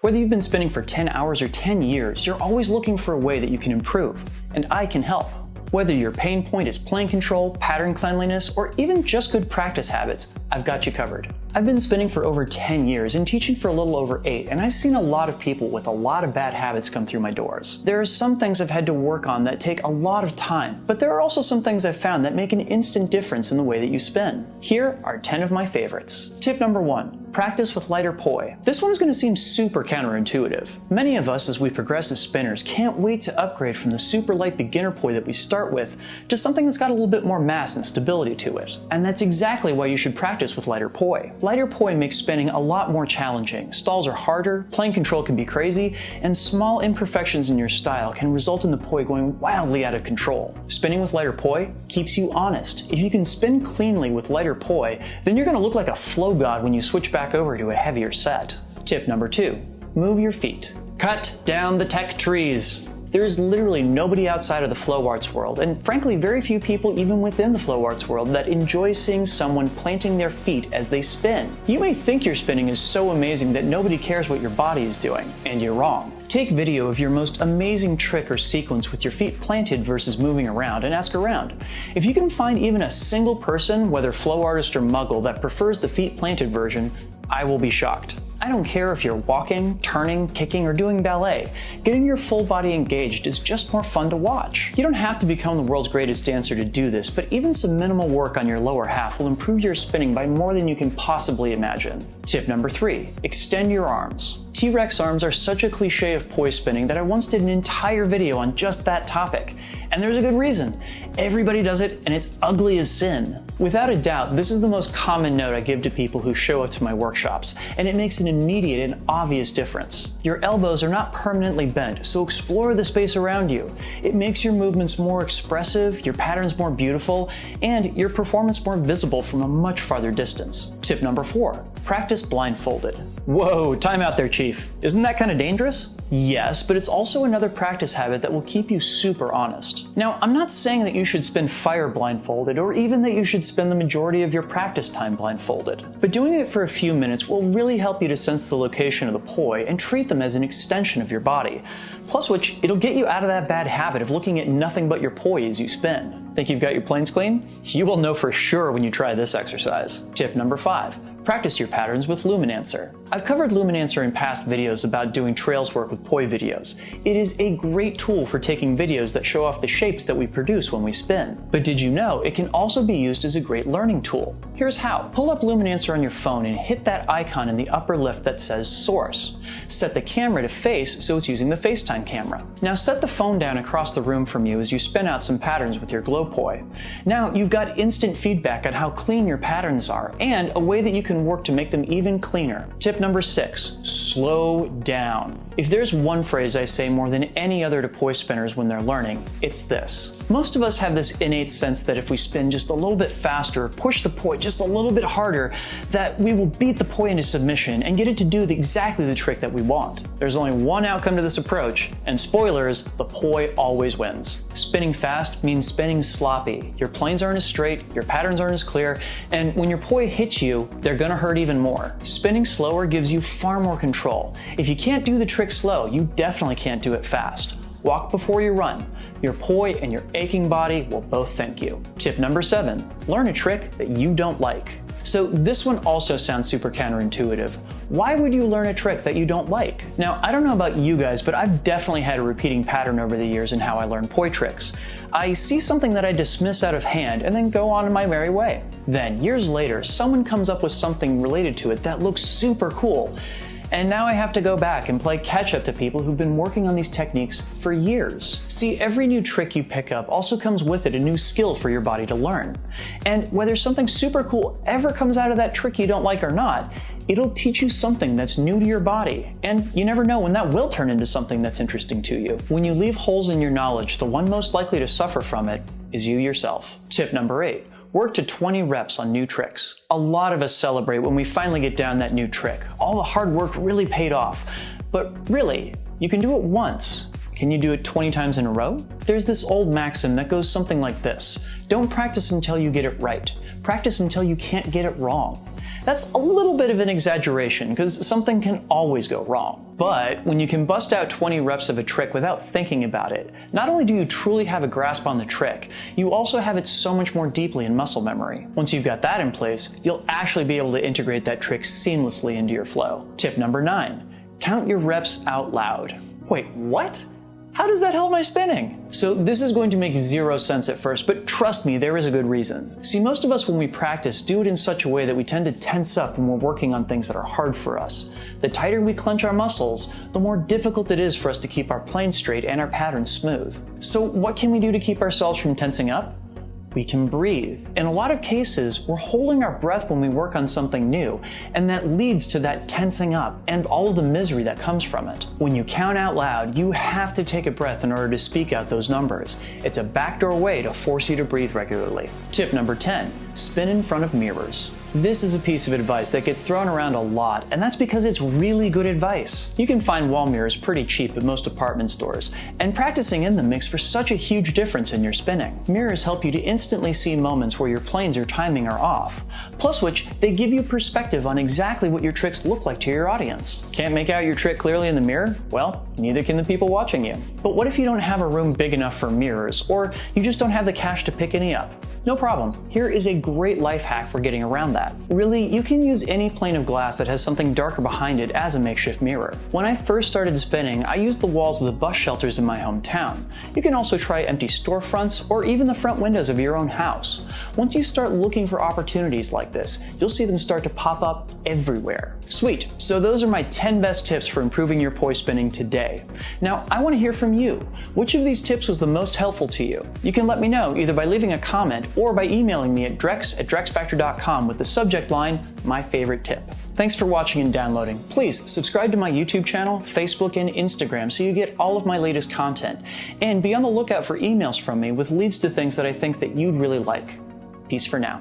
Whether you've been spinning for 10 hours or 10 years, you're always looking for a way that you can improve, and I can help. Whether your pain point is plane control, pattern cleanliness, or even just good practice habits, I've got you covered. I've been spinning for over 10 years and teaching for a little over 8, and I've seen a lot of people with a lot of bad habits come through my doors. There are some things I've had to work on that take a lot of time, but there are also some things I've found that make an instant difference in the way that you spin. Here are 10 of my favorites. Tip number 1. Practice with lighter poi. This one is going to seem super counterintuitive. Many of us, as we progress as spinners, can't wait to upgrade from the super light beginner poi that we start with to something that's got a little bit more mass and stability to it. And that's exactly why you should practice with lighter poi. Lighter poi makes spinning a lot more challenging. Stalls are harder, plane control can be crazy, and small imperfections in your style can result in the poi going wildly out of control. Spinning with lighter poi keeps you honest. If you can spin cleanly with lighter poi, then you're going to look like a flow god when you switch back over to a heavier set. Tip number 2. Move your feet. Cut down the tech trees. There is literally nobody outside of the flow arts world, and frankly very few people even within the flow arts world, that enjoy seeing someone planting their feet as they spin. You may think your spinning is so amazing that nobody cares what your body is doing, and you're wrong. Take video of your most amazing trick or sequence with your feet planted versus moving around and ask around. If you can find even a single person, whether flow artist or muggle, that prefers the feet planted version, I will be shocked. I don't care if you're walking, turning, kicking, or doing ballet. Getting your full body engaged is just more fun to watch. You don't have to become the world's greatest dancer to do this, but even some minimal work on your lower half will improve your spinning by more than you can possibly imagine. Tip number 3. Extend your arms. T-Rex arms are such a cliche of poi spinning that I once did an entire video on just that topic. And there's a good reason. Everybody does it, and it's ugly as sin. Without a doubt, this is the most common note I give to people who show up to my workshops, and it makes an immediate and obvious difference. Your elbows are not permanently bent, so explore the space around you. It makes your movements more expressive, your patterns more beautiful, and your performance more visible from a much farther distance. Tip number 4. Practice blindfolded. Whoa, time out there, Chief. Isn't that kind of dangerous? Yes, but it's also another practice habit that will keep you super honest. Now, I'm not saying that you should spin fire blindfolded, or even that you should spend the majority of your practice time blindfolded. But doing it for a few minutes will really help you to sense the location of the poi and treat them as an extension of your body. Plus which, it'll get you out of that bad habit of looking at nothing but your poi as you spin. Think you've got your planes clean? You will know for sure when you try this exercise. Tip number 5. Practice your patterns with Luminancer. I've covered Luminancer in past videos about doing trails work with poi videos. It is a great tool for taking videos that show off the shapes that we produce when we spin. But did you know it can also be used as a great learning tool? Here's how. Pull up Luminancer on your phone and hit that icon in the upper left that says Source. Set the camera to face so it's using the FaceTime camera. Now set the phone down across the room from you as you spin out some patterns with your glow poi. Now you've got instant feedback on how clean your patterns are and a way that you can work to make them even cleaner. Tip number 6. Slow down. If there's one phrase I say more than any other to poi spinners when they're learning, it's this. Most of us have this innate sense that if we spin just a little bit faster, push the poi just a little bit harder, that we will beat the poi into submission and get it to do exactly the trick that we want. There's only one outcome to this approach, and spoilers, the poi always wins. Spinning fast means spinning sloppy. Your planes aren't as straight, your patterns aren't as clear, and when your poi hits you, they're gonna hurt even more. Spinning slower gives you far more control. If you can't do the trick slow, you definitely can't do it fast. Walk before you run. Your poi and your aching body will both thank you. Tip number 7. Learn a trick that you don't like. So this one also sounds super counterintuitive. Why would you learn a trick that you don't like? Now, I don't know about you guys, but I've definitely had a repeating pattern over the years in how I learn poi tricks. I see something that I dismiss out of hand and then go on my merry way. Then, years later, someone comes up with something related to it that looks super cool. And now I have to go back and play catch up to people who've been working on these techniques for years. See, every new trick you pick up also comes with it a new skill for your body to learn. And whether something super cool ever comes out of that trick you don't like or not, it'll teach you something that's new to your body. And you never know when that will turn into something that's interesting to you. When you leave holes in your knowledge, the one most likely to suffer from it is you yourself. Tip number 8. Work to 20 reps on new tricks. A lot of us celebrate when we finally get down that new trick. All the hard work really paid off. But really, you can do it once. Can you do it 20 times in a row? There's this old maxim that goes something like this. Don't practice until you get it right. Practice until you can't get it wrong. That's a little bit of an exaggeration because something can always go wrong. But when you can bust out 20 reps of a trick without thinking about it, not only do you truly have a grasp on the trick, you also have it so much more deeply in muscle memory. Once you've got that in place, you'll actually be able to integrate that trick seamlessly into your flow. Tip number 9, count your reps out loud. Wait, what? How does that help my spinning? So this is going to make zero sense at first, but trust me, there is a good reason. See, most of us when we practice do it in such a way that we tend to tense up when we're working on things that are hard for us. The tighter we clench our muscles, the more difficult it is for us to keep our plane straight and our pattern smooth. So what can we do to keep ourselves from tensing up? We can breathe. In a lot of cases, we're holding our breath when we work on something new, and that leads to that tensing up and all of the misery that comes from it. When you count out loud, you have to take a breath in order to speak out those numbers. It's a backdoor way to force you to breathe regularly. Tip number 10, spin in front of mirrors. This is a piece of advice that gets thrown around a lot, and that's because it's really good advice. You can find wall mirrors pretty cheap at most department stores, and practicing in them makes for such a huge difference in your spinning. Mirrors help you to instantly see moments where your planes or timing are off, plus which they give you perspective on exactly what your tricks look like to your audience. Can't make out your trick clearly in the mirror? Well, neither can the people watching you. But what if you don't have a room big enough for mirrors, or you just don't have the cash to pick any up? No problem. Here is a great life hack for getting around that. Really, you can use any plane of glass that has something darker behind it as a makeshift mirror. When I first started spinning, I used the walls of the bus shelters in my hometown. You can also try empty storefronts or even the front windows of your own house. Once you start looking for opportunities like this, you'll see them start to pop up everywhere. Sweet, so those are my 10 best tips for improving your poise spinning today. Now, I want to hear from you. Which of these tips was the most helpful to you? You can let me know either by leaving a comment or by emailing me at drex@drexfactor.com with the subject line, my favorite tip. Thanks for watching and downloading. Please subscribe to my YouTube channel, Facebook, and Instagram so you get all of my latest content. And be on the lookout for emails from me with leads to things that I think that you'd really like. Peace for now.